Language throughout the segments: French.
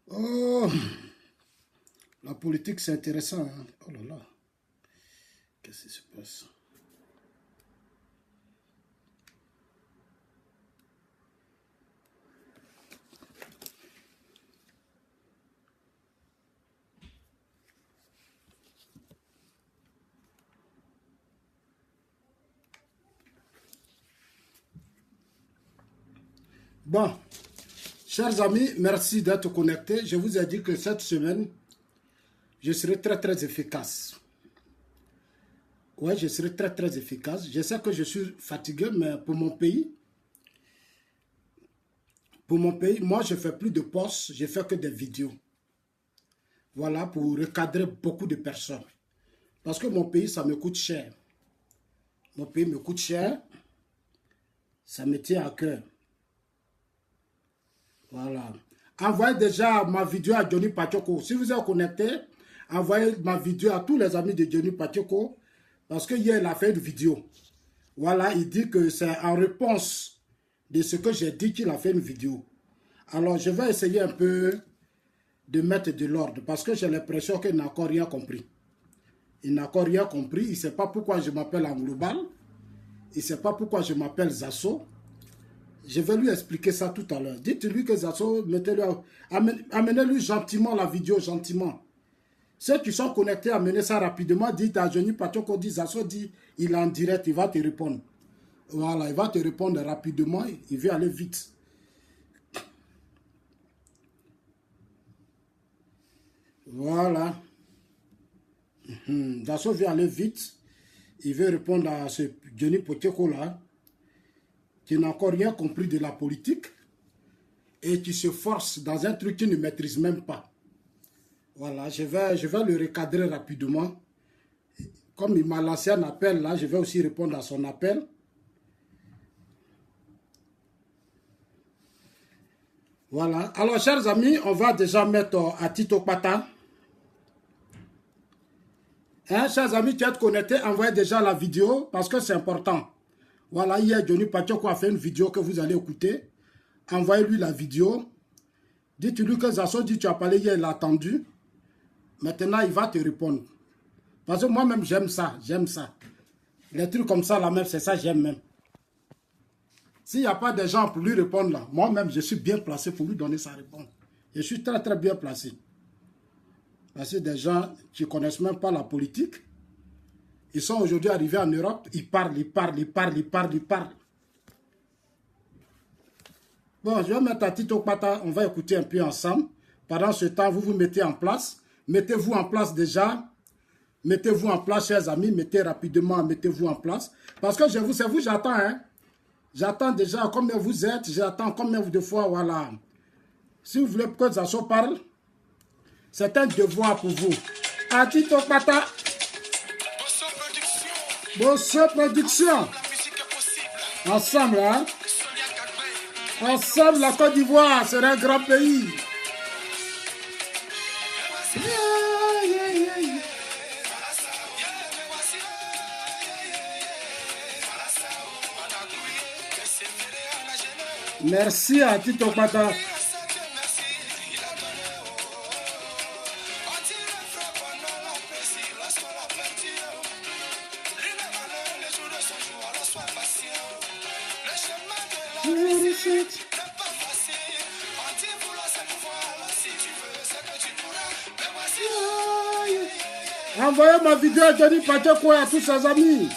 Oh, la politique, c'est intéressant, hein. Oh là là, qu'est-ce qui se passe? Bon, chers amis, merci d'être connectés. Je vous ai dit que cette semaine, je serai très efficace. Ouais, je serai très efficace. Je sais que je suis fatigué, mais pour mon pays, moi, je fais plus de posts, je fais que des vidéos. Voilà, pour recadrer beaucoup de personnes. Parce que mon pays, ça me coûte cher. Mon pays me coûte cher. Ça me tient à cœur. Voilà. Envoyez déjà ma vidéo à Johnny Pachoko. Si vous êtes connecté, envoyez ma vidéo à tous les amis de Johnny Pachoko. Parce que hier, il a fait une vidéo. Voilà, il dit que c'est en réponse de ce que j'ai dit qu'il a fait une vidéo. Alors, je vais essayer un peu de mettre de l'ordre. Parce que j'ai l'impression qu'il n'a encore rien compris. Il n'a encore rien compris. Il ne sait pas pourquoi je m'appelle en global. Il ne sait pas pourquoi je m'appelle Zasso. Je vais lui expliquer ça tout à l'heure. Dites-lui que Zasso, amenez-lui gentiment la vidéo, gentiment. Ceux qui sont connectés, amenez ça rapidement. Dites à Johnny Pachoko, dit Zasso, dit, il est en direct, il va te répondre. Voilà, il va te répondre rapidement, il veut aller vite. Voilà. Zasso veut aller vite. Il veut répondre à ce Johnny Pachoko là, qui n'a encore rien compris de la politique et qui se force dans un truc qu'il ne maîtrise même pas. Voilà, je vais le recadrer rapidement. Comme il m'a lancé un appel là, je vais aussi répondre à son appel. Voilà. Alors, chers amis, on va déjà mettre à Tito Pata. Hein, chers amis qui êtes connectés, envoyez déjà la vidéo parce que c'est important. Voilà, hier, Johnny Pachoko a fait une vidéo que vous allez écouter. Envoyez-lui la vidéo. Dites-lui que Zasso dit tu as parlé hier, il a attendu. Maintenant, il va te répondre. Parce que moi-même, j'aime ça, j'aime ça. Les trucs comme ça, là même, c'est ça, j'aime même. S'il n'y a pas de gens pour lui répondre là, moi-même, je suis bien placé pour lui donner sa réponse. Je suis très bien placé. Parce que des gens qui ne connaissent même pas la politique, ils sont aujourd'hui arrivés en Europe, ils parlent. Bon, je vais mettre à Tito Pata, on va écouter un peu ensemble. Pendant ce temps, vous vous mettez en place. Mettez-vous en place déjà. Mettez-vous en place, chers amis. Mettez rapidement, mettez-vous en place. Parce que c'est vous, j'attends, hein. J'attends déjà combien vous êtes. J'attends combien de fois, voilà. Si vous voulez que Zasso parle, c'est un devoir pour vous. À Tito Pata. Bosso Production. Ensemble, hein. Ensemble, la Côte d'Ivoire sera un grand pays. Merci à Tito Pata. Envoyez ma vidéo à Johnny Pachoko et à tous ses amis.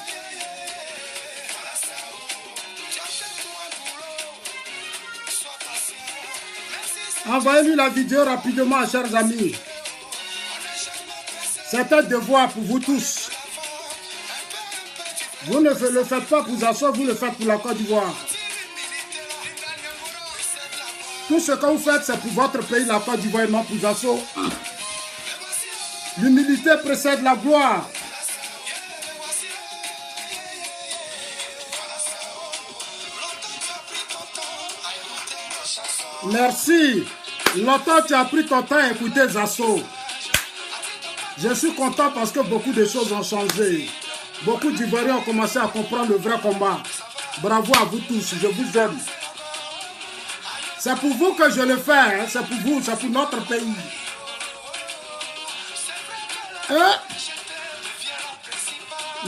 Envoyez-lui la vidéo rapidement, chers amis. C'est un devoir pour vous tous. Vous ne le faites pas pour Zasso, vous le faites pour la Côte d'Ivoire. Tout ce que vous faites, c'est pour votre pays, la Côte d'Ivoire, et non pour Zasso. L'humilité précède la gloire. Merci. Longtemps tu as pris ton temps à écouter Zasso. Je suis content parce que beaucoup de choses ont changé. Beaucoup d'Ivoiriens ont commencé à comprendre le vrai combat. Bravo à vous tous, je vous aime. C'est pour vous que je le fais, hein? C'est pour vous, c'est pour notre pays.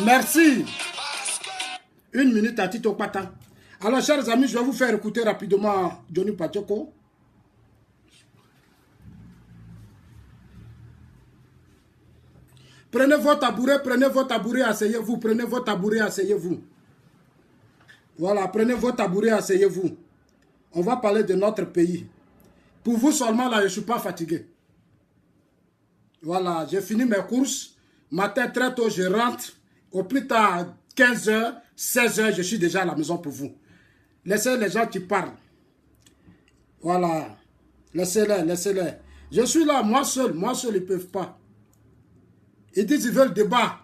Merci. 1 minute à Tito Pata. Alors, chers amis, je vais vous faire écouter rapidement Johnny Pacheco. Prenez votre tabouret, asseyez-vous. Prenez votre tabouret, asseyez-vous. Voilà, prenez votre tabouret, asseyez-vous. On va parler de notre pays. Pour vous seulement, là, je ne suis pas fatigué. Voilà, j'ai fini mes courses. Matin très tôt, je rentre. Au plus tard, 15h, 16h, je suis déjà à la maison pour vous. Laissez les gens qui parlent. Voilà. Laissez-les, laissez-les. Je suis là, moi seul, ils ne peuvent pas. Ils disent qu'ils veulent débat.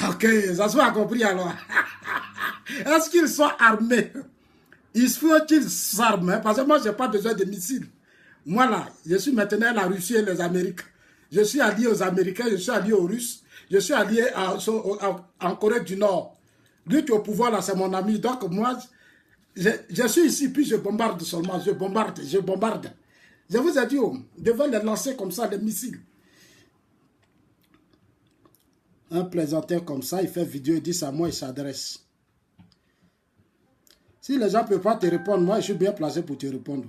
Ok, ça soit compris alors. Est-ce qu'ils sont armés? Il faut qu'ils s'arment, hein, parce que moi, je n'ai pas besoin de missiles. Moi, là, je suis maintenant la Russie et les Amériques. Je suis allié aux Américains, je suis allié aux Russes, je suis allié en Corée du Nord. Lui qui est au pouvoir, là, c'est mon ami. Donc, moi, je suis ici, puis je bombarde seulement. Je bombarde. Je vous ai dit, oh, devant les lancer comme ça, les missiles. Un plaisanteur comme ça, il fait vidéo, il dit ça à moi, il s'adresse. Si les gens ne peuvent pas te répondre, moi, je suis bien placé pour te répondre.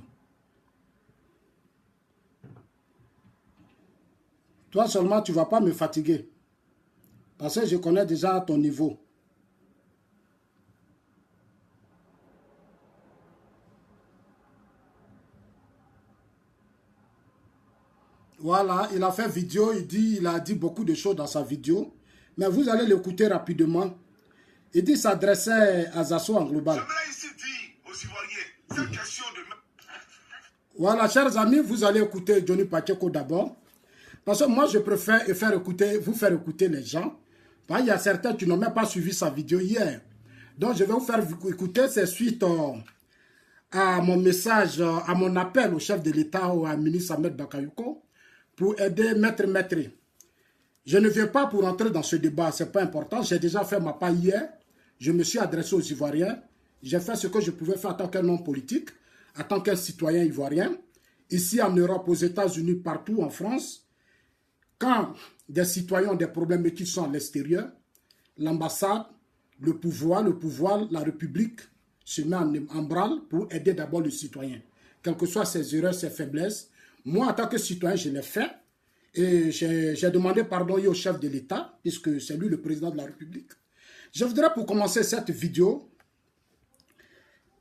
Toi seulement, tu ne vas pas me fatiguer. Parce que je connais déjà ton niveau. Voilà, il a fait vidéo, il a dit beaucoup de choses dans sa vidéo. Mais vous allez l'écouter rapidement. Il dit s'adressait à Zasso en global. J'aimerais ici dire aux Ivoiriens, cette question de... Voilà, chers amis, vous allez écouter Johnny Pacheco d'abord. Parce que moi, je préfère vous faire écouter les gens. Il y a certains qui n'ont même pas suivi sa vidéo hier. Donc, je vais vous faire écouter. C'est suite à mon message, à mon appel au chef de l'État, au ministre Ahmed Bakayoko, pour aider Maître. Je ne viens pas pour entrer dans ce débat, ce n'est pas important. J'ai déjà fait ma part hier. Je me suis adressé aux Ivoiriens. J'ai fait ce que je pouvais faire en tant qu'un homme politique, en tant qu'un citoyen ivoirien. Ici en Europe, aux États-Unis, partout en France, quand des citoyens ont des problèmes et qu'ils sont à l'extérieur, l'ambassade, le pouvoir, la République se met en branle pour aider d'abord le citoyen. Quelles que soient ses erreurs, ses faiblesses. Moi, en tant que citoyen, je l'ai fait. Et j'ai demandé pardon au chef de l'État, puisque c'est lui le président de la République. Je voudrais pour commencer cette vidéo,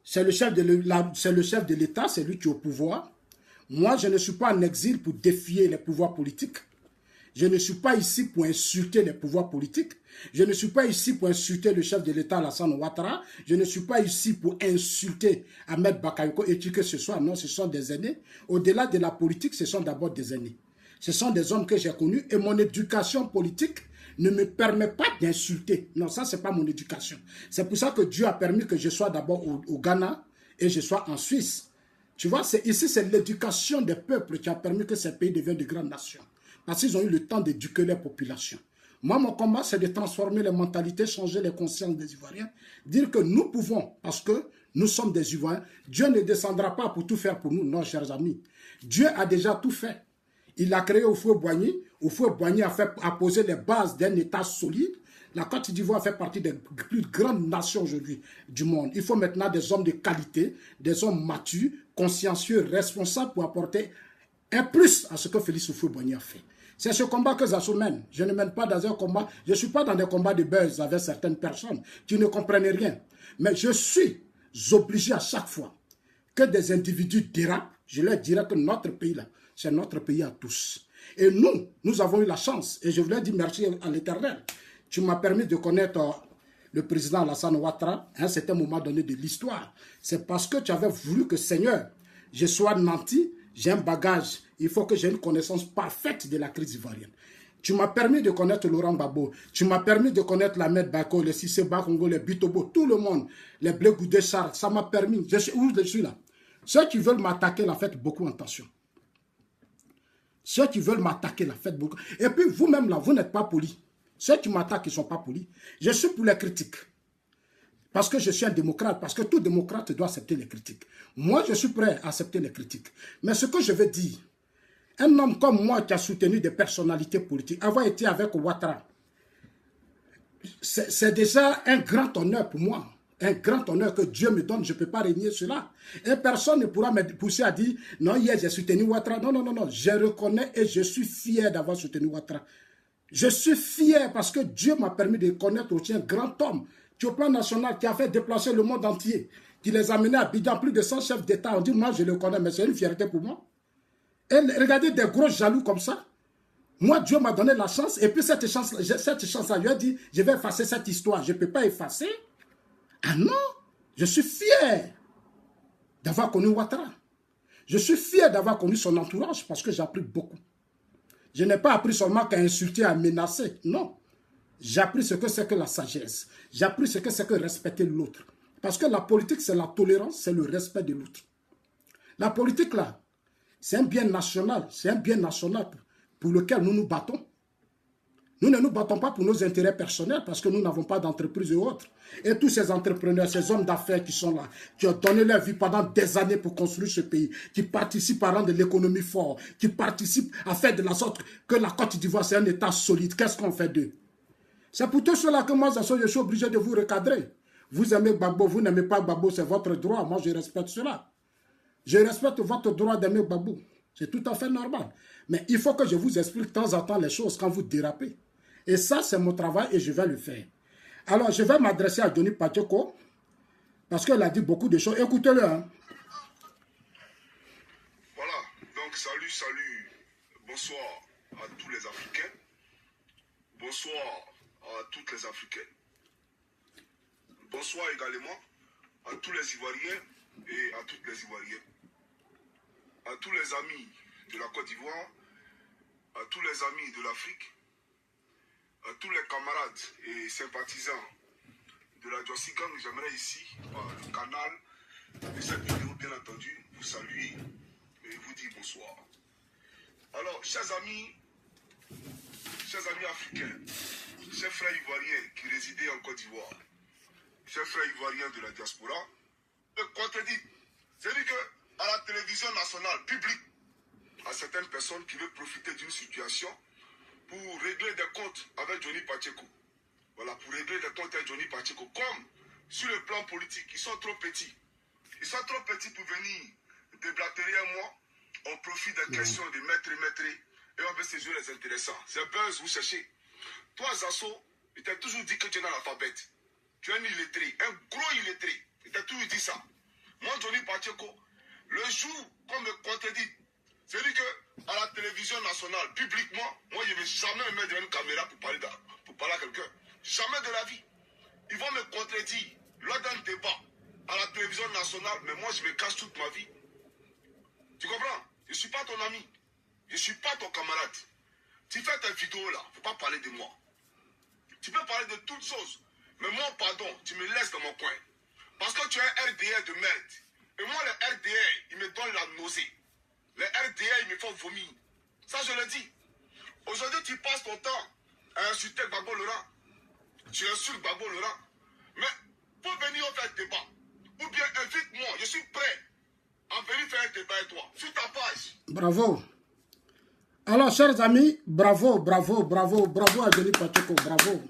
c'est le chef de l'État, c'est lui qui est au pouvoir. Moi, je ne suis pas en exil pour défier les pouvoirs politiques. Je ne suis pas ici pour insulter les pouvoirs politiques. Je ne suis pas ici pour insulter le chef de l'État, Alassane Ouattara. Je ne suis pas ici pour insulter Ahmed Bakayoko et qui que ce soit. Non, ce sont des aînés. Au-delà de la politique, ce sont d'abord des aînés. Ce sont des hommes que j'ai connus et mon éducation politique ne me permet pas d'insulter. Non, ça, ce n'est pas mon éducation. C'est pour ça que Dieu a permis que je sois d'abord au Ghana et je sois en Suisse. Tu vois, ici, c'est l'éducation des peuples qui a permis que ces pays deviennent de grandes nations. Parce qu'ils ont eu le temps d'éduquer les populations. Moi, mon combat, c'est de transformer les mentalités, changer les consciences des Ivoiriens. Dire que nous pouvons, parce que nous sommes des Ivoiriens. Dieu ne descendra pas pour tout faire pour nous, non, chers amis. Dieu a déjà tout fait. Il a créé Houphouët-Boigny. Houphouët-Boigny a posé les bases d'un État solide. La Côte d'Ivoire fait partie des plus grandes nations aujourd'hui du monde. Il faut maintenant des hommes de qualité, des hommes matures, consciencieux, responsables pour apporter un plus à ce que Félix Houphouët-Boigny a fait. C'est ce combat que Zasso mène. Je ne mène pas dans un combat, je ne suis pas dans des combats de buzz avec certaines personnes qui ne comprennent rien. Mais je suis obligé à chaque fois que des individus dérapent, je leur dirai que notre pays là, c'est notre pays à tous. Et nous avons eu la chance, et je voulais dire merci à l'Éternel. Tu m'as permis de connaître le président Alassane Ouattara à un certain moment donné de l'histoire. C'est parce que tu avais voulu que, Seigneur, je sois nanti, j'ai un bagage. Il faut que j'ai une connaissance parfaite de la crise ivoirienne. Tu m'as permis de connaître Laurent Gbagbo. Tu m'as permis de connaître Ahmed Bako, les Cissé Bakongo, les Bitobo, tout le monde. Les Blé Goudé Charles. Ça m'a permis. Où je suis là? Ceux qui veulent m'attaquer, la faites beaucoup attention. Ceux qui veulent m'attaquer, la faites beaucoup. Et puis vous-même là, vous n'êtes pas poli. Ceux qui m'attaquent, ils ne sont pas polis. Je suis pour les critiques. Parce que je suis un démocrate, parce que tout démocrate doit accepter les critiques. Moi, je suis prêt à accepter les critiques. Mais ce que je veux dire, un homme comme moi qui a soutenu des personnalités politiques, avoir été avec Ouattara, c'est déjà un grand honneur pour moi. Un grand honneur que Dieu me donne, je ne peux pas régner cela. Et personne ne pourra me pousser à dire, non, hier j'ai soutenu Ouattara. Non, non, non, non, je reconnais et je suis fier d'avoir soutenu Ouattara. Je suis fier parce que Dieu m'a permis de connaître aussi un grand homme qui au plan national, qui a fait déplacer le monde entier, qui les a menés à Abidjan, plus de 100 chefs d'État. On dit, moi je le connais, mais c'est une fierté pour moi. Et regardez des gros jaloux comme ça. Moi, Dieu m'a donné la chance, et puis cette chance-là, je lui ai dit, je vais effacer cette histoire. Je ne peux pas effacer. Ah non, je suis fier d'avoir connu Ouattara. Je suis fier d'avoir connu son entourage parce que j'ai appris beaucoup. Je n'ai pas appris seulement qu'à insulter, à menacer. Non. J'ai appris ce que c'est que la sagesse. J'ai appris ce que c'est que respecter l'autre. Parce que la politique, c'est la tolérance, c'est le respect de l'autre. La politique, là, c'est un bien national. C'est un bien national pour lequel nous nous battons. Nous ne nous battons pas pour nos intérêts personnels parce que nous n'avons pas d'entreprise et autres. Et tous ces entrepreneurs, ces hommes d'affaires qui sont là, qui ont donné leur vie pendant des années pour construire ce pays, qui participent à rendre l'économie forte, qui participent à faire de la sorte que la Côte d'Ivoire, c'est un État solide. Qu'est-ce qu'on fait d'eux? C'est pour tout cela que moi, je suis obligé de vous recadrer. Vous aimez Gbagbo, vous n'aimez pas Gbagbo, c'est votre droit. Moi, je respecte cela. Je respecte votre droit d'aimer Gbagbo. C'est tout à fait normal. Mais il faut que je vous explique de temps en temps les choses quand vous dérapez. Et ça, c'est mon travail et je vais le faire. Alors, je vais m'adresser à Johnny Pacheco parce qu'elle a dit beaucoup de choses. Écoutez-le. Hein. Voilà, donc salut, bonsoir à tous les Africains, bonsoir à toutes les Africaines, bonsoir également à tous les Ivoiriens et à toutes les Ivoiriennes, à tous les amis de la Côte d'Ivoire, à tous les amis de l'Afrique, à tous les camarades et sympathisants de la Djossi Gang. J'aimerais ici, par le canal de cette vidéo, bien entendu, vous saluer et vous dire bonsoir. Alors, chers amis africains, chers frères ivoiriens qui résidaient en Côte d'Ivoire, chers frères ivoiriens de la diaspora, le contredit, c'est-à-dire qu'à la télévision nationale publique, à certaines personnes qui veulent profiter d'une situation pour régler des comptes avec Johnny Pacheco. Voilà, pour régler des comptes avec Johnny Pacheco. Comme sur le plan politique, ils sont trop petits. Ils sont trop petits pour venir déblatérer à moi. On profite des questions de maître et on veut saisir les intéressants. C'est buzz, vous cherchez. Toi, Zasso, il t'a toujours dit que tu es dans l'alphabet. Tu es un illettré, un gros illettré. Il t'a toujours dit ça. Moi, Johnny Pacheco, le jour qu'on me contredit, c'est-à-dire qu'à la télévision nationale, publiquement, moi, je ne vais jamais me mettre devant une caméra pour parler à quelqu'un. Jamais de la vie. Ils vont me contredire lors d'un débat à la télévision nationale, mais moi, je me cache toute ma vie. Tu comprends? Je ne suis pas ton ami. Je ne suis pas ton camarade. Tu fais tes vidéos là, il ne faut pas parler de moi. Tu peux parler de toutes choses, mais moi, pardon, tu me laisses dans mon coin. Parce que tu es un RDR de merde. Et moi, le RDR, il me donne la nausée. Les RDA, ils me font vomir. Ça, je le dis. Aujourd'hui, tu passes ton temps à insulter Gbagbo Laurent. Tu insultes Gbagbo Laurent. Mais pour venir faire un débat, ou bien invite-moi, je suis prêt à venir faire un débat avec toi, sur ta page. Bravo. Alors, chers amis, bravo à Johnny Pacheco, bravo.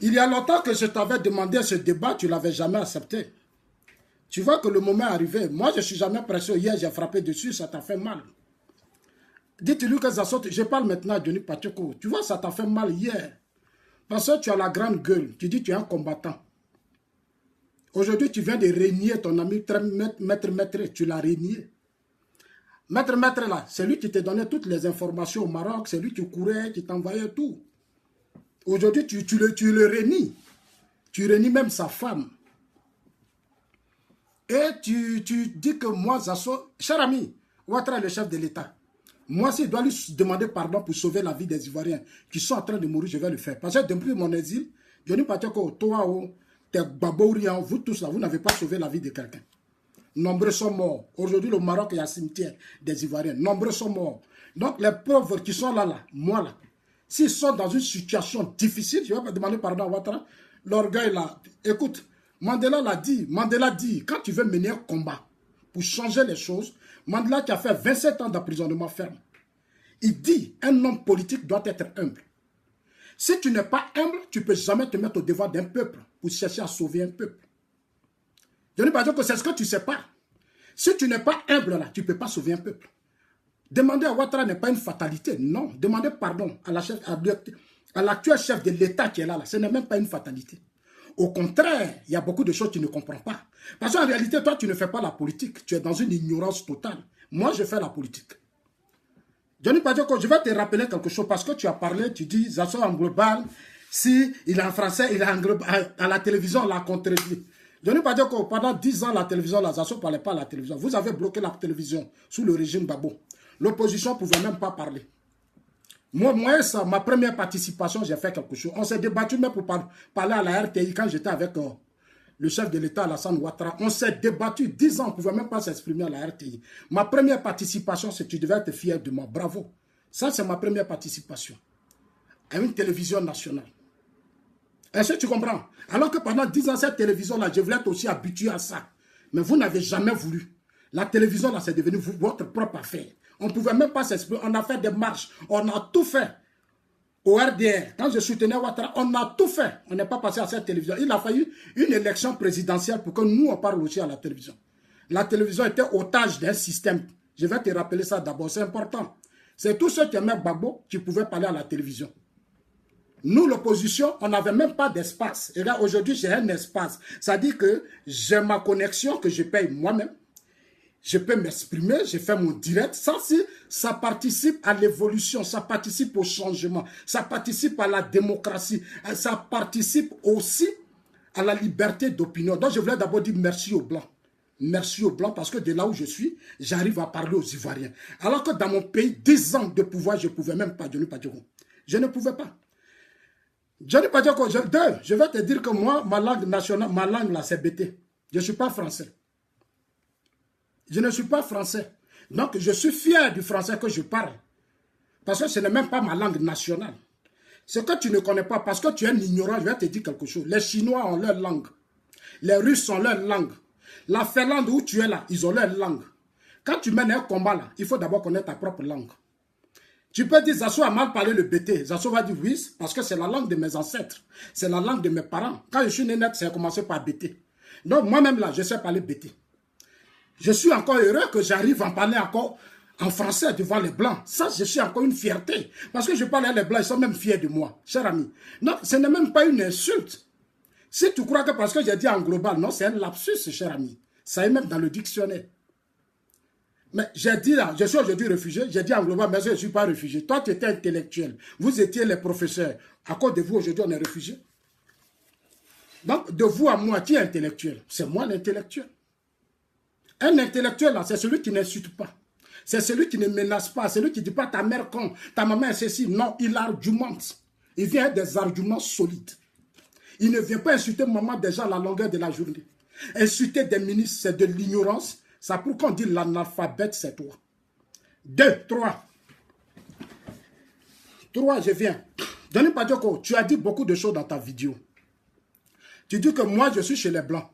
Il y a longtemps que je t'avais demandé ce débat, tu ne l'avais jamais accepté. Tu vois que le moment est arrivé. Moi, je ne suis jamais pressé. Hier, j'ai frappé dessus, ça t'a fait mal. Dites-lui que ça saute. Je parle maintenant à Johnny Pacheco. Tu vois, ça t'a fait mal hier. Parce que tu as la grande gueule. Tu dis que tu es un combattant. Aujourd'hui, tu viens de régner ton ami Maître. Tu l'as régné. Maître là, c'est lui qui te donnait toutes les informations au Maroc. C'est lui qui courait, qui t'envoyait tout. Aujourd'hui, tu le régnes. Tu régnes même sa femme. Et tu dis que moi, Zasso, cher ami, Ouattara est le chef de l'État. Moi, s'il doit lui demander pardon pour sauver la vie des Ivoiriens qui sont en train de mourir, je vais le faire. Parce que depuis mon exil, Johnny Pacheco, toi, tes Babouriens, vous tous là, vous n'avez pas sauvé la vie de quelqu'un. Nombreux sont morts. Aujourd'hui, le Maroc est un cimetière des Ivoiriens. Nombreux sont morts. Donc, les pauvres qui sont là, moi là, s'ils sont dans une situation difficile, je vais pas demander pardon à Ouattara. l'orgueil là. Écoute, Mandela dit, quand tu veux mener un combat pour changer les choses, Mandela qui a fait 27 ans d'emprisonnement ferme, il dit, un homme politique doit être humble. Si tu n'es pas humble, tu ne peux jamais te mettre au devant d'un peuple pour chercher à sauver un peuple. Je ne veux pas dire que c'est ce que tu ne sais pas. Si tu n'es pas humble là, tu ne peux pas sauver un peuple. Demander à Ouattara n'est pas une fatalité, non. Demander pardon à l'actuel chef de l'État qui est là, ce n'est même pas une fatalité. Au contraire, il y a beaucoup de choses que tu ne comprends pas. Parce qu'en réalité, toi, tu ne fais pas la politique. Tu es dans une ignorance totale. Moi, je fais la politique. Johnny Badioko, je vais te rappeler quelque chose parce que tu as parlé, tu dis, Zasso en global, si il est en français, il est en global, à la télévision, on l'a contredit. Johnny Badioko, pendant 10 ans, la télévision, la Zasso ne parlait pas à la télévision. Vous avez bloqué la télévision sous le régime Babo. L'opposition ne pouvait même pas parler. Moi, ma première participation, j'ai fait quelque chose. On s'est débattu même pour parler à la RTI quand j'étais avec le chef de l'État, Alassane Ouattara. On s'est débattu 10 ans, on ne pouvait même pas s'exprimer à la RTI. Ma première participation, c'est que tu devais être fier de moi. Bravo. Ça, c'est ma première participation à une télévision nationale. Est-ce que tu comprends? Alors que pendant 10 ans, cette télévision-là, je voulais être aussi habitué à ça. Mais vous n'avez jamais voulu. La télévision, là, c'est devenu votre propre affaire. On ne pouvait même pas s'exprimer. On a fait des marches. On a tout fait. Au RDR, quand je soutenais Ouattara, on a tout fait. On n'est pas passé à cette télévision. Il a fallu une élection présidentielle pour que nous, on parle aussi à la télévision. La télévision était otage d'un système. Je vais te rappeler ça d'abord, c'est important. C'est tous ceux qui aimaient Gbagbo qui pouvaient parler à la télévision. Nous, l'opposition, on n'avait même pas d'espace. Et là, aujourd'hui, j'ai un espace. Ça dit que j'ai ma connexion que je paye moi-même. Je peux m'exprimer, je fais mon direct. Ça participe à l'évolution, ça participe au changement, ça participe à la démocratie, ça participe aussi à la liberté d'opinion. Donc je voulais d'abord dire merci aux Blancs. Merci aux Blancs parce que de là où je suis, j'arrive à parler aux Ivoiriens. Alors que dans mon pays, 10 ans de pouvoir, je ne pouvais même pas, Johnny Badioko. Je ne pouvais pas. Johnny Badioko, je vais te dire que moi, ma langue nationale, ma langue là, c'est BT. Je ne suis pas français. Je ne suis pas français. Donc, je suis fier du français que je parle. Parce que ce n'est même pas ma langue nationale. Ce que tu ne connais pas, parce que tu es un ignorant, je vais te dire quelque chose. Les Chinois ont leur langue. Les Russes ont leur langue. La Finlande où tu es là, ils ont leur langue. Quand tu mènes un combat là, il faut d'abord connaître ta propre langue. Tu peux dire, Zasso a mal parlé le BT. Zasso va dire oui, parce que c'est la langue de mes ancêtres. C'est la langue de mes parents. Quand je suis né net, ça a commencé par BT. Donc, moi-même là, je sais parler BT. Je suis encore heureux que j'arrive à en parler encore en français devant les Blancs. Ça, je suis encore une fierté. Parce que je parle à les Blancs, ils sont même fiers de moi, cher ami. Non, ce n'est même pas une insulte. Si tu crois que parce que j'ai dit en global, non, c'est un lapsus, cher ami. Ça est même dans le dictionnaire. Mais j'ai dit là, je suis aujourd'hui réfugié, j'ai dit en global, mais je ne suis pas réfugié. Toi, tu étais intellectuel. Vous étiez les professeurs. À cause de vous, aujourd'hui, on est réfugié. Donc, de vous à moi, qui est intellectuel? C'est moi l'intellectuel. Un intellectuel, là, c'est celui qui n'insulte pas. C'est celui qui ne menace pas. C'est celui qui ne dit pas ta mère con, ta maman est ceci. Non, il argumente. Il vient avec des arguments solides. Il ne vient pas insulter maman déjà à la longueur de la journée. Insulter des ministres, c'est de l'ignorance. Ça pour qu'on dit l'analphabète, c'est toi. 2, 3. 3, je viens. Johnny Badioko, tu as dit beaucoup de choses dans ta vidéo. Tu dis que moi, je suis chez les Blancs.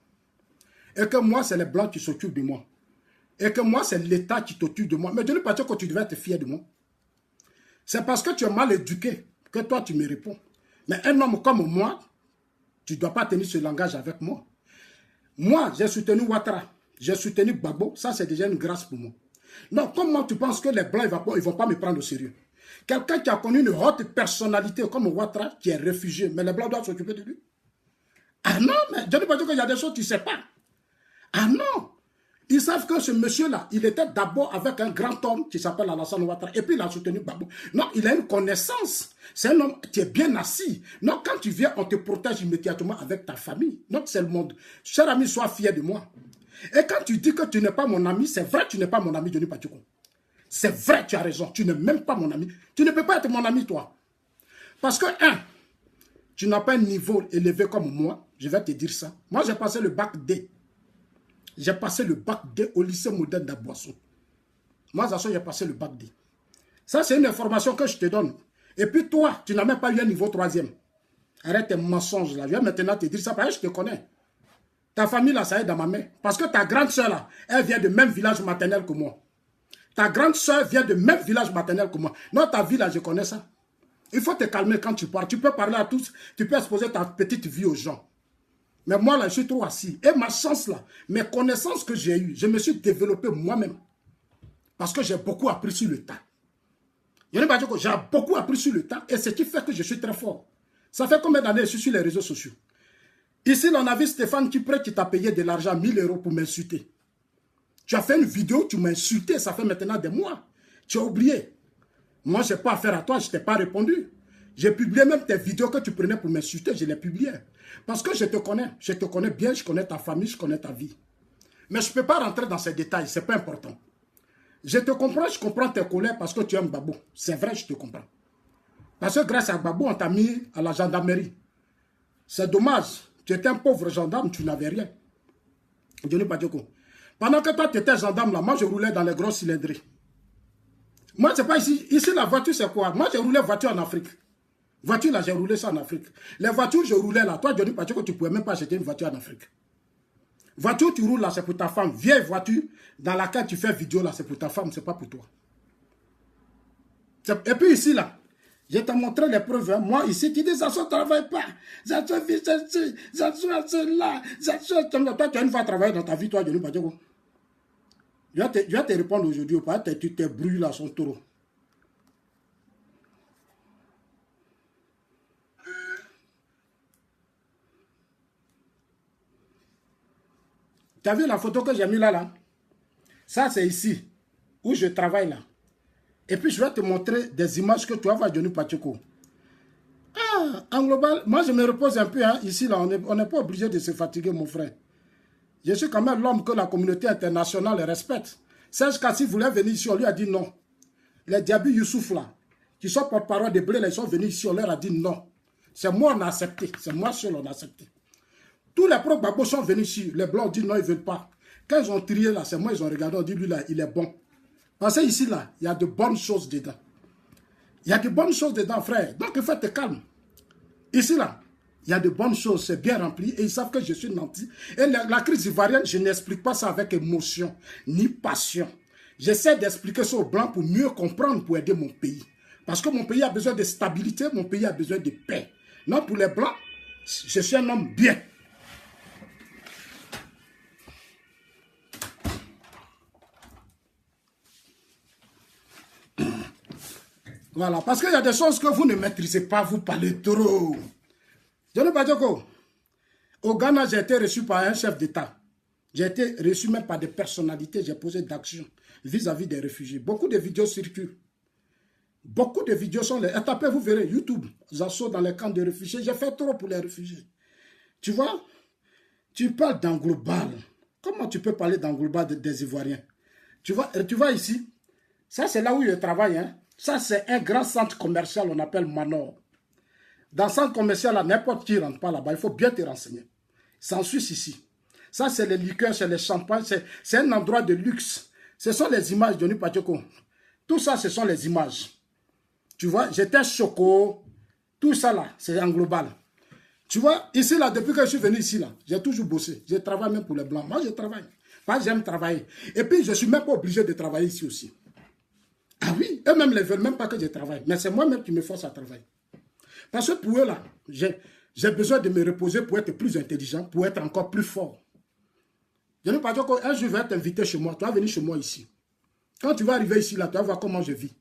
Et que moi, c'est les Blancs qui s'occupent de moi. Et que moi, c'est l'État qui t'occupe de moi. Mais Johnny Badioko, tu devais être fier de moi. C'est parce que tu es mal éduqué que toi, tu me réponds. Mais un homme comme moi, tu ne dois pas tenir ce langage avec moi. Moi, j'ai soutenu Ouattara. J'ai soutenu Gbagbo. Ça, c'est déjà une grâce pour moi. Donc, comment tu penses que les Blancs, ils ne vont pas me prendre au sérieux? Quelqu'un qui a connu une haute personnalité comme Ouattara, qui est réfugié, mais les Blancs doivent s'occuper de lui. Ah non, mais Johnny Badioko, il y a des choses que tu ne sais pas. Ah non! Ils savent que ce monsieur-là, il était d'abord avec un grand homme qui s'appelle Alassane Ouattara. Et puis il a soutenu Gbagbo. Non, il a une connaissance. C'est un homme qui est bien assis. Non, quand tu viens, on te protège immédiatement avec ta famille. Donc c'est le monde. Cher ami, sois fier de moi. Et quand tu dis que tu n'es pas mon ami, c'est vrai que tu n'es pas mon ami, Johnny Badioko. C'est vrai, tu as raison. Tu n'es même pas mon ami. Tu ne peux pas être mon ami, toi. Parce que, tu n'as pas un niveau élevé comme moi. Je vais te dire ça. Moi, j'ai passé le bac D. J'ai passé le bac D au lycée moderne d'Aboisson. Moi, j'ai passé le bac D. Ça, c'est une information que je te donne. Et puis toi, tu n'as même pas eu un niveau 3e. Arrête tes mensonges là. Je vais maintenant te dire ça parce que je te connais. Ta famille là, ça est dans ma main. Parce que ta grande soeur là, elle vient du même village maternel que moi. Ta grande soeur vient du même village maternel que moi. Non, ta vie là, je connais ça. Il faut te calmer quand tu parles. Tu peux parler à tous. Tu peux exposer ta petite vie aux gens. Mais moi là, je suis trop assis. Et ma chance là, mes connaissances que j'ai eues, je me suis développé moi-même. Parce que j'ai beaucoup appris sur le tas. J'ai beaucoup appris sur le tas. Et ce qui fait que je suis très fort. Ça fait combien d'années que je suis sur les réseaux sociaux? Ici, on a vu Stéphane Kipré qui t'a payé de l'argent, 1000 € pour m'insulter. Tu as fait une vidéo, tu m'as insulté, ça fait maintenant des mois. Tu as oublié. Moi, je n'ai pas affaire à toi, je ne t'ai pas répondu. J'ai publié même tes vidéos que tu prenais pour m'insulter, je les publiais. Parce que je te connais bien, je connais ta famille, je connais ta vie. Mais je ne peux pas rentrer dans ces détails, ce n'est pas important. Je te comprends, je comprends tes colères parce que tu aimes Gbagbo. C'est vrai, je te comprends. Parce que grâce à Gbagbo, on t'a mis à la gendarmerie. C'est dommage. Tu étais un pauvre gendarme, tu n'avais rien. Johnny Badioko. Pendant que toi, tu étais gendarme, là, moi, je roulais dans les grosses cylindrées. Moi, c'est pas ici. Ici, la voiture, c'est quoi? Moi, j'ai roulé voiture en Afrique. Voiture, là, j'ai roulé ça en Afrique. Les voitures, je roulais là. Toi, Johnny Badioko, tu ne pouvais même pas acheter une voiture en Afrique. Voiture, tu roules là, c'est pour ta femme. Vieille voiture, dans laquelle tu fais vidéo là, c'est pour ta femme, c'est pas pour toi. Et puis ici, là, je t'ai montré les preuves. Hein. Moi, ici, tu dis, ça ne travaille pas. Ça se fait ceci, ça se fait là. Toi, tu as une fois travaillé dans ta vie, toi, Johnny Badioko. Je vais te répondre aujourd'hui. Tu te brûles là, son taureau. Tu as vu la photo que j'ai mis là? Ça, c'est ici, où je travaille là. Et puis, je vais te montrer des images que tu vas voir Johnny Badioko. Ah, en global, moi, je me repose un peu. Hein. Ici, là, on n'est pas obligé de se fatiguer, mon frère. Je suis quand même l'homme que la communauté internationale respecte. Serge Kassi voulait venir ici, on lui a dit non. Les Diaby Youssouf, là, qui sont porte-parole de Blé, ils sont venus ici, on leur a dit non. C'est moi, on a accepté. C'est moi seul, on a accepté. Tous les pro-Gbagbo sont venus ici. Les Blancs ont dit non, ils ne veulent pas. Quand ils ont trié, là, c'est moi, ils ont regardé, on dit lui, là, il est bon. Parce que ici, là, il y a de bonnes choses dedans. Il y a de bonnes choses dedans, frère. Donc, il faut être calme. Ici, là, il y a de bonnes choses, c'est bien rempli. Et ils savent que je suis nanti. Et la crise ivoirienne, je n'explique pas ça avec émotion, ni passion. J'essaie d'expliquer ça aux Blancs pour mieux comprendre, pour aider mon pays. Parce que mon pays a besoin de stabilité, mon pays a besoin de paix. Non, pour les Blancs, je suis un homme bien. Voilà, parce qu'il y a des choses que vous ne maîtrisez pas, vous parlez trop. Johnny Badioko, au Ghana, j'ai été reçu par un chef d'État. J'ai été reçu même par des personnalités, j'ai posé d'actions vis-à-vis des réfugiés. Beaucoup de vidéos circulent. Beaucoup de vidéos sont les... Tapez, vous verrez, YouTube, Zasso dans les camps de réfugiés. J'ai fait trop pour les réfugiés. Tu vois, tu parles dans global. Comment tu peux parler dans global des Ivoiriens? Tu vois ici, ça c'est là où je travaille, hein. Ça, c'est un grand centre commercial, on appelle Manor. Dans ce centre commercial, n'importe qui ne rentre pas là-bas. Il faut bien te renseigner. C'est en Suisse ici. Ça, c'est les liqueurs, c'est les champagnes. C'est un endroit de luxe. Ce sont les images de Johnny Badioko. Tout ça, ce sont les images. Tu vois, j'étais choco. Tout ça, là, c'est en global. Tu vois, ici, là, depuis que je suis venu ici, là, j'ai toujours bossé. Je travaille même pour les Blancs. Moi, je travaille. Moi, j'aime travailler. Et puis, je ne suis même pas obligé de travailler ici aussi. Ah oui, eux-mêmes ne veulent même pas que je travaille. Mais c'est moi-même qui me force à travailler. Parce que pour eux, là, j'ai besoin de me reposer pour être plus intelligent, pour être encore plus fort. Je ne veux pas dire qu'un jour, je vais t'inviter chez moi. Tu vas venir chez moi ici. Quand tu vas arriver ici, là, tu vas voir comment je vis.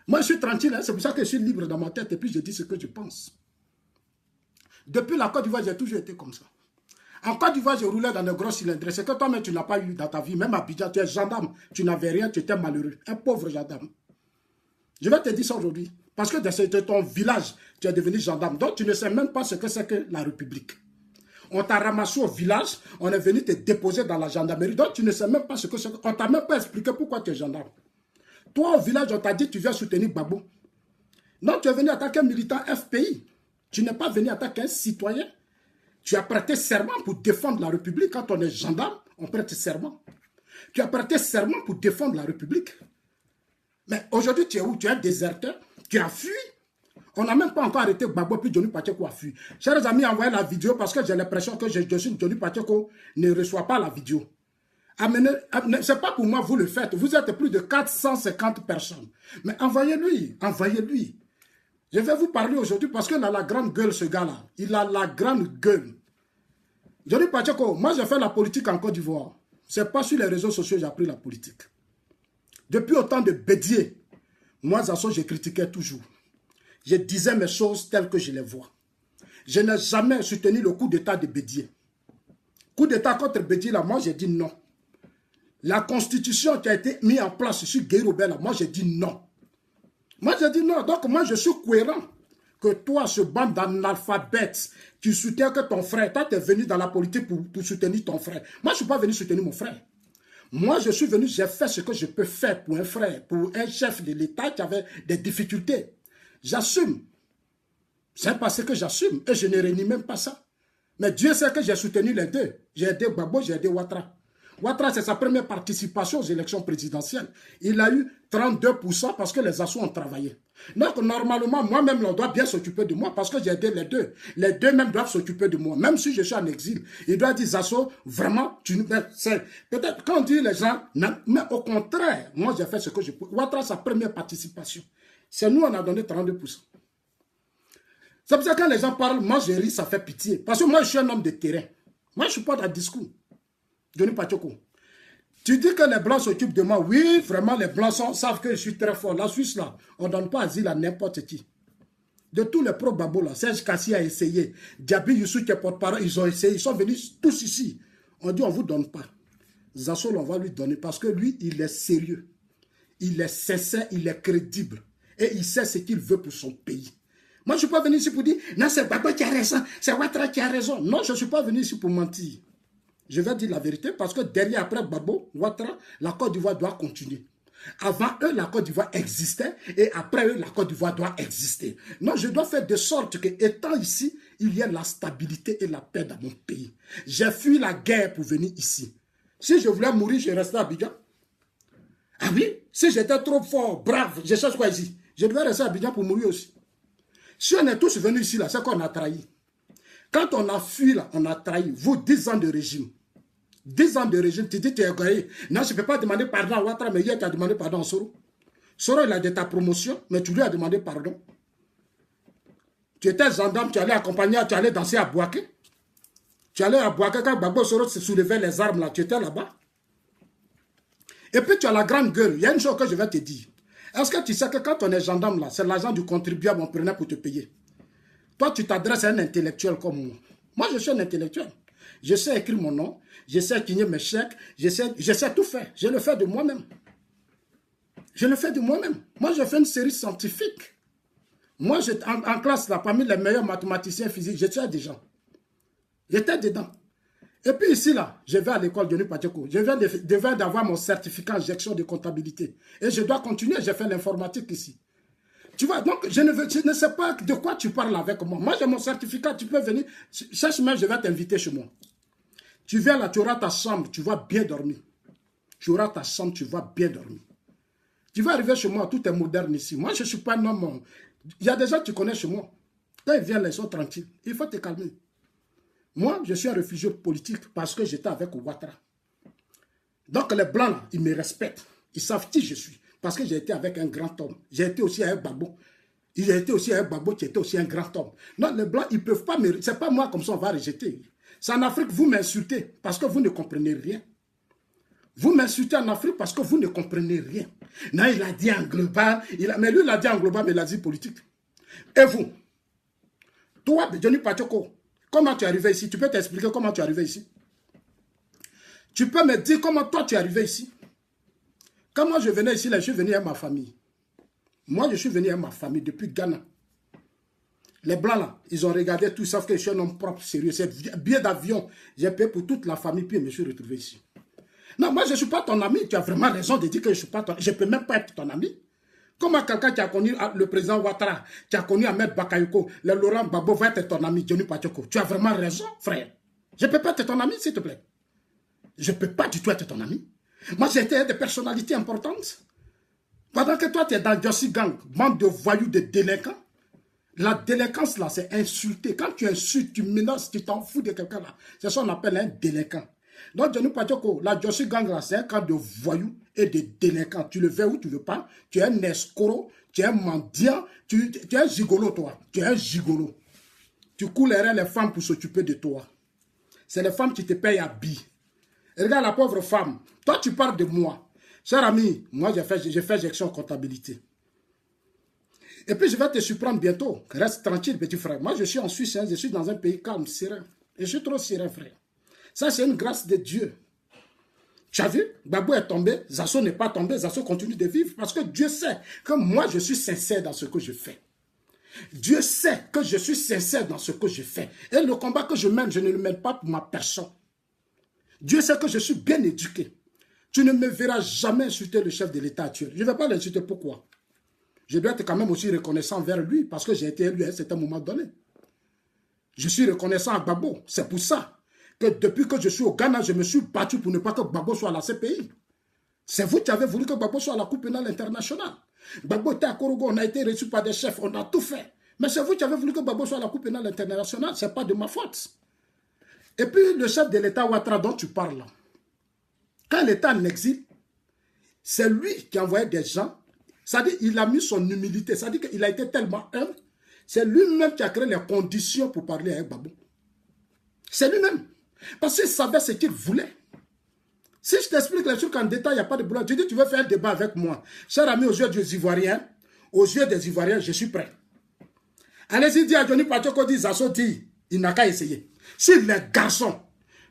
Moi, je suis tranquille. Hein, c'est pour ça que je suis libre dans ma tête et puis je dis ce que je pense. Depuis la Côte d'Ivoire, j'ai toujours été comme ça. En Côte d'Ivoire, je roulais dans des gros cylindres. C'est que toi-même, tu n'as pas eu dans ta vie. Même à Abidjan, tu es gendarme. Tu n'avais rien, tu étais malheureux. Un pauvre gendarme. Je vais te dire ça aujourd'hui. Parce que de ton village, tu es devenu gendarme. Donc, tu ne sais même pas ce que c'est que la République. On t'a ramassé au village. On est venu te déposer dans la gendarmerie. Donc, tu ne sais même pas ce que c'est. On ne t'a même pas expliqué pourquoi tu es gendarme. Toi, au village, on t'a dit que tu viens soutenir Gbagbo. Non, tu es venu attaquer un militant FPI. Tu n'es pas venu attaquer un citoyen. Tu as prêté serment pour défendre la République. Quand on est gendarme, on prête serment. Tu as prêté serment pour défendre la République. Mais aujourd'hui, tu es où? Tu es un déserteur. Tu as fui. On n'a même pas encore arrêté Gbagbo, puis Johnny Pacheco a fui. Chers amis, envoyez la vidéo parce que j'ai l'impression que Johnny Pacheco ne reçoit pas la vidéo. C'est pas pour moi, vous le faites. Vous êtes plus de 450 personnes. Mais envoyez-lui, envoyez-lui. Je vais vous parler aujourd'hui parce qu'il a la grande gueule, ce gars-là. Il a la grande gueule. Johnny Pacheco, moi j'ai fait la politique en Côte d'Ivoire. C'est pas sur les réseaux sociaux que j'ai appris la politique. Depuis autant de bédiers, moi, Zasso, je critiquais toujours. Je disais mes choses telles que je les vois. Je n'ai jamais soutenu le coup d'état de Bédié. Coup d'état contre Bédié, là, moi, j'ai dit non. La constitution qui a été mise en place sur Guy Robert, là, moi, j'ai dit non. Moi, j'ai dit non. Donc, moi, je suis cohérent. Que toi, ce bande d'analphabètes, tu soutiens que ton frère, toi, tu es venu dans la politique pour soutenir ton frère. Moi, je ne suis pas venu soutenir mon frère. Moi, je suis venu, j'ai fait ce que je peux faire pour un frère, pour un chef de l'État qui avait des difficultés. J'assume. C'est parce que j'assume. Et je ne renie même pas ça. Mais Dieu sait que j'ai soutenu les deux. J'ai aidé Gbagbo, j'ai aidé Ouattara. Ouattara, c'est sa première participation aux élections présidentielles. Il a eu 32% parce que les assos ont travaillé. Donc, normalement, moi-même, on doit bien s'occuper de moi parce que j'ai aidé les deux. Les deux même doivent s'occuper de moi. Même si je suis en exil, il doit dire, Zasso, vraiment, peut-être quand on dit les gens, non, mais au contraire, moi, j'ai fait ce que je peux. Ouattara, sa première participation. C'est nous, on a donné 32%. C'est pour ça que quand les gens parlent, moi, je ris, ça fait pitié. Parce que moi, je suis un homme de terrain. Moi, je ne suis pas dans le discours. Johnny Pacheco. Tu dis que les Blancs s'occupent de moi. Oui, vraiment, les Blancs savent que je suis très fort. La Suisse, là, on ne donne pas asile à n'importe qui. De tous les pro-Babo, là, Serge Kassi a essayé. Diaby Youssou qui est porte-parole, ils ont essayé. Ils sont venus tous ici. On dit, on ne vous donne pas. Zasso, on va lui donner parce que lui, il est sérieux. Il est sincère, il est crédible. Et il sait ce qu'il veut pour son pays. Moi, je ne suis pas venu ici pour dire, non, c'est Gbagbo qui a raison, c'est Ouattara qui a raison. Non, je ne suis pas venu ici pour mentir. Je vais dire la vérité parce que derrière, après Gbagbo, Ouattara, la Côte d'Ivoire doit continuer. Avant eux, la Côte d'Ivoire existait et après eux, la Côte d'Ivoire doit exister. Non, je dois faire de sorte que, étant ici, il y ait la stabilité et la paix dans mon pays. J'ai fui la guerre pour venir ici. Si je voulais mourir, je restais à Abidjan. Ah oui, si j'étais trop fort, brave, je cherche quoi ici? Je devais rester à Abidjan pour mourir aussi. Si on est tous venus ici, là, c'est qu'on a trahi. Quand on a fui, là, on a trahi. Vous, 10 ans de régime. 10 ans de régime, tu dis, tu es égaré. Non, je ne peux pas demander pardon à Ouattara, mais hier, tu as demandé pardon à Soro. Soro, il a de ta promotion, mais tu lui as demandé pardon. Tu étais gendarme, tu allais accompagner, tu allais danser à Bouaké. Tu allais à Bouaké, quand Gbagbo Soro se soulevait les armes, là, tu étais là-bas. Et puis, tu as la grande gueule. Il y a une chose que je vais te dire. Est-ce que tu sais que quand on est gendarme, là, c'est l'argent du contribuable qu'on prenait pour te payer? Toi, tu t'adresses à un intellectuel comme moi. Moi, je suis un intellectuel. Je sais écrire mon nom, je sais signer mes chèques, je sais tout faire. Je le fais de moi-même. Je le fais de moi-même. Moi, je fais une série scientifique. Moi, en classe, là, parmi les meilleurs mathématiciens physiques, j'étais des gens. J'étais dedans. Et puis ici, là, je vais à l'école Johnny Pacheco. Je viens d'avoir mon certificat en gestion de comptabilité. Et je dois continuer, j'ai fait l'informatique ici. Tu vois, donc je ne sais pas de quoi tu parles avec moi. Moi, j'ai mon certificat, tu peux venir. Chaque semaine, je vais t'inviter chez moi. Tu viens là, tu auras ta chambre, tu vas bien dormir. Tu auras ta chambre, tu vas bien dormir. Tu vas arriver chez moi, tout est moderne ici. Moi, je ne suis pas un homme. Il y a des gens que tu connais chez moi. Quand ils viennent, ils sont tranquilles. Il faut te calmer. Moi, je suis un réfugié politique parce que j'étais avec Ouattara. Donc, les Blancs, là, ils me respectent. Ils savent qui je suis. Parce que j'ai été avec un grand homme. J'ai été aussi avec Gbagbo. Il a été aussi avec Gbagbo qui était aussi un grand homme. Non, les Blancs, ils ne peuvent pas me... C'est pas moi comme ça, on va rejeter. C'est en Afrique, vous m'insultez parce que vous ne comprenez rien. Vous m'insultez en Afrique parce que vous ne comprenez rien. Non, il a dit en global. Mais lui, il a dit en global, mais il a dit politique. Et vous? Toi, Johnny Pacheco, comment tu es arrivé ici? Tu peux t'expliquer comment tu es arrivé ici? Tu peux me dire comment toi tu es arrivé ici? Quand moi je venais ici, là, je suis venu avec ma famille. Moi, je suis venu avec ma famille depuis Ghana. Les Blancs, là, ils ont regardé tout, ils savent que je suis un homme propre, sérieux. C'est billet d'avion. J'ai payé pour toute la famille, puis je me suis retrouvé ici. Non, moi, je ne suis pas ton ami. Tu as vraiment raison de dire que je ne suis pas ton ami. Je ne peux même pas être ton ami. Comment quelqu'un qui a connu le président Ouattara, qui a connu Ahmed Bakayoko, le Laurent Gbagbo va être ton ami, Johnny Pacheco? Tu as vraiment raison, frère. Je ne peux pas être ton ami, s'il te plaît. Je ne peux pas du tout être ton ami. Moi, j'étais des personnalités importantes. Pendant que toi, tu es dans Jossi Gang, bande de voyous, de délinquants. La délinquance, là, c'est insulter. Quand tu insultes, tu menaces, tu t'en fous de quelqu'un, là. C'est ça qu'on appelle un délinquant. Donc, Johnny Pachoko, la Joshi Gang, là, c'est un camp de voyous et de délinquants. Tu le veux ou tu le veux pas. Tu es un escroc, tu es un mendiant, tu es un gigolo, toi. Tu es un gigolo. Tu coulerais les femmes pour s'occuper de toi. C'est les femmes qui te payent à billes. Regarde la pauvre femme. Toi, tu parles de moi. Cher ami, moi, j'ai fait gestion comptabilité. Et puis, je vais te surprendre bientôt. Reste tranquille, petit frère. Moi, je suis en Suisse. Hein, je suis dans un pays calme, serein. Et je suis trop serein, frère. Ça, c'est une grâce de Dieu. Tu as vu? Gbagbo est tombé. Zasso n'est pas tombé. Zasso continue de vivre. Parce que Dieu sait que moi, je suis sincère dans ce que je fais. Dieu sait que je suis sincère dans ce que je fais. Et le combat que je mène, je ne le mène pas pour ma personne. Dieu sait que je suis bien éduqué. Tu ne me verras jamais insulter le chef de l'État actuel. Je ne vais pas l'insulter. Pourquoi? Je dois être quand même aussi reconnaissant vers lui parce que j'ai été élu à un certain moment donné. Je suis reconnaissant à Gbagbo. C'est pour ça que depuis que je suis au Ghana, je me suis battu pour ne pas que Gbagbo soit à la CPI. C'est vous qui avez voulu que Gbagbo soit à la Cour pénale internationale. Gbagbo était à Korogo, on a été reçu par des chefs, on a tout fait. Mais c'est vous qui avez voulu que Gbagbo soit à la Cour pénale internationale. Ce n'est pas de ma faute. Et puis le chef de l'État Ouattara dont tu parles là, quand l'État en exil, c'est lui qui a envoyé des gens. C'est-à-dire qu'il a mis son humilité. C'est-à-dire qu'il a été tellement humble. C'est lui-même qui a créé les conditions pour parler avec Gbagbo. C'est lui-même. Parce qu'il savait ce qu'il voulait. Si je t'explique les trucs en détail, il n'y a pas de boulot. Tu dis tu veux faire un débat avec moi. Cher ami, aux yeux des Ivoiriens, je suis prêt. Allez-y, dis à Johnny Pachoko, dit Zasso, dit, il n'a qu'à essayer. S'il est garçon,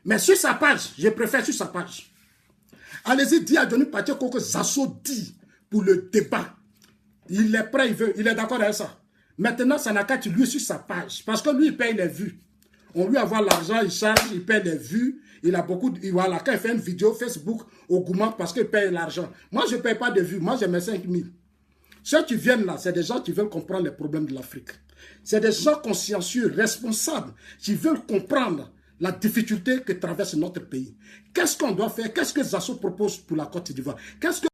mais sur sa page, je préfère sur sa page. Allez-y, dis à Johnny Pachoko que Zasso dit pour le débat. Il est prêt, il est d'accord avec ça. Maintenant, ça n'a qu'à être lui sur sa page. Parce que lui, il paye les vues. On lui envoie l'argent, il charge, il paye les vues. Il a beaucoup de... Voilà, quand il fait une vidéo Facebook au Gouma parce qu'il paye l'argent. Moi, je ne paye pas de vues. Moi, j'ai mes 5 000. Ceux qui viennent là, c'est des gens qui veulent comprendre les problèmes de l'Afrique. C'est des gens consciencieux, responsables, qui veulent comprendre la difficulté que traverse notre pays. Qu'est-ce qu'on doit faire? Qu'est-ce que Zasso propose pour la Côte d'Ivoire? Qu'est-ce que